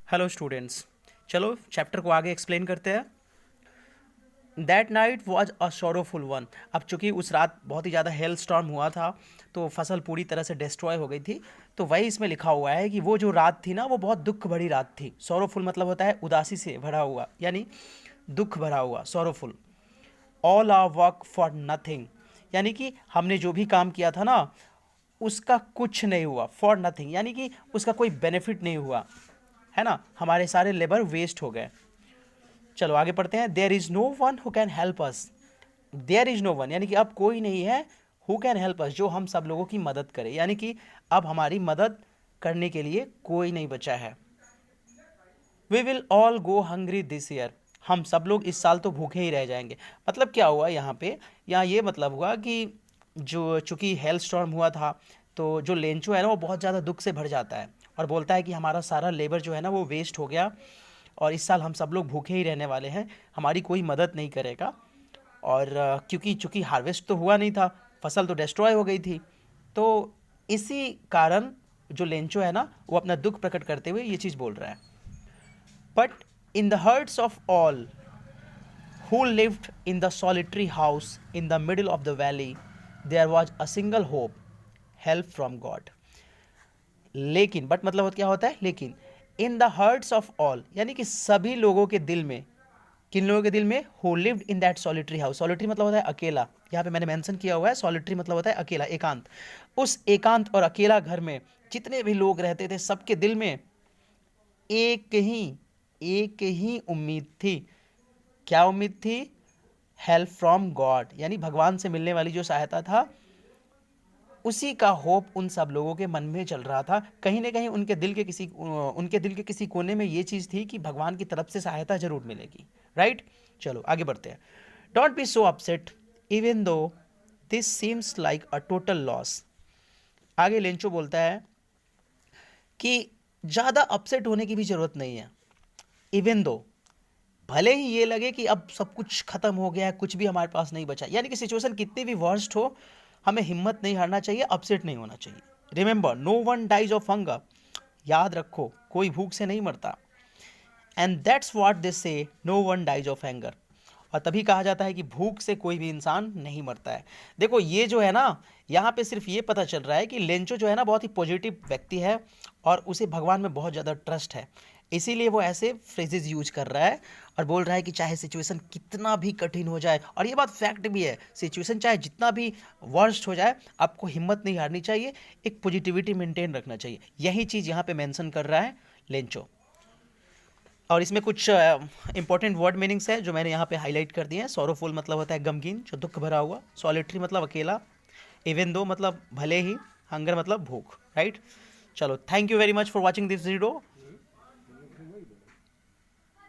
Hello students, चलो chapter को आगे एक्सप्लेन करते हैं। That night was a sorrowful one. अब चूंकि उस रात बहुत ही ज़्यादा हेल स्टॉर्म हुआ था तो फसल पूरी तरह से डिस्ट्रॉय हो गई थी। तो वही इसमें लिखा हुआ है कि वो जो रात थी ना वो बहुत दुख भरी रात थी। सोरोफुल मतलब होता है उदासी से भरा हुआ, यानी दुख भरा हुआ, sorrowful. All our work for nothing, यानी कि हमने जो भी काम किया था ना उसका कुछ नहीं हुआ। फॉर नथिंग यानी कि उसका कोई बेनिफिट नहीं हुआ, है ना। हमारे सारे लेबर वेस्ट हो गए। चलो आगे पढ़ते हैं। There is no one who can help us. There is no one यानी कि अब कोई नहीं है हु कैन हेल्प अस, जो हम सब लोगों की मदद करे, यानी कि अब हमारी मदद करने के लिए कोई नहीं बचा है। We will all go hungry this year. हम सब लोग इस साल तो भूखे ही रह जाएंगे। मतलब क्या हुआ यहाँ पे, यहाँ ये मतलब हुआ कि जो चूंकि हेल स्टॉर्म हुआ था तो जो लेंचो है ना वो बहुत ज़्यादा दुख से भर जाता है और बोलता है कि हमारा सारा लेबर जो है ना वो वेस्ट हो गया और इस साल हम सब लोग भूखे ही रहने वाले हैं, हमारी कोई मदद नहीं करेगा। और क्योंकि चूंकि हार्वेस्ट तो हुआ नहीं था, फसल तो डिस्ट्रॉय हो गई थी, तो इसी कारण जो लेंचो है ना वो अपना दुख प्रकट करते हुए ये चीज़ बोल रहा है। But in the hearts of all who lived in the solitary house in the middle of the valley, there was a single hope, help from God. लेकिन बट मतलब क्या होता है लेकिन, in the hearts of all यानी कि सभी लोगों के दिल में। किन लोगों के दिल में? Who lived in that solitary house. Solitary मतलब होता है अकेला, यहाँ पे मैंने मेंशन किया हुआ है। सॉलिटरी मतलब होता है अकेला, एकांत। उस एकांत और अकेला घर में जितने भी लोग रहते थे सबके दिल में एक ही उम्मीद थी। क्या उम्मीद थी? हेल्प फ्रॉम गॉड, यानी भगवान से मिलने वाली जो सहायता था उसी का होप उन सब लोगों के मन में चल रहा था। कहीं ना कहीं उनके दिल के किसी कोने में ये चीज़ थी कि भगवान की तरफ से सहायता जरूर मिलेगी। राइट, चलो आगे बढ़ते हैं। Don't be so upset even though this seems like a total loss. आगे लेंचो बोलता है कि ज़्यादा अपसेट होने की भी ज़रूरत नहीं है। इवन दो, भले ही ये लगे कि अब सब कुछ खत्म हो गया है, कुछ भी हमारे पास नहीं बचा, यानी कि सिचुएशन कितनी भी वर्स्ट हो हमें हिम्मत नहीं हारना चाहिए, अपसेट नहीं होना चाहिए। Remember, no one dies of hunger. याद रखो, कोई भूख से नहीं मरता। And that's what they say, no one dies of hunger. और तभी कहा जाता है कि भूख से कोई भी इंसान नहीं मरता है। देखो ये जो है ना, यहाँ पे सिर्फ ये पता चल रहा है कि लेंचो जो है ना बहुत ही पॉजिटिव व्यक्ति है और उसे भगवान में बहुत ज़्यादा ट्रस्ट है, इसीलिए वो ऐसे फ्रेजेस यूज कर रहा है और बोल रहा है कि चाहे सिचुएशन कितना भी कठिन हो जाए, और ये बात फैक्ट भी है, सिचुएशन चाहे जितना भी वर्स्ट हो जाए आपको हिम्मत नहीं हारनी चाहिए, एक पॉजिटिविटी मेंटेन रखना चाहिए। यही चीज़ यहाँ पे मेंशन कर रहा है लेंचो। और इसमें कुछ इंपॉर्टेंट वर्ड मीनिंग्स है जो मैंने यहाँ पे हाईलाइट कर दिए हैं। सोरोफुल मतलब होता है गमगीन, जो दुख भरा हुआ। सॉलिटरी मतलब अकेला। इवन दो मतलब भले ही। हंगर मतलब भूख। राइट, चलो thank you very much for watching this video.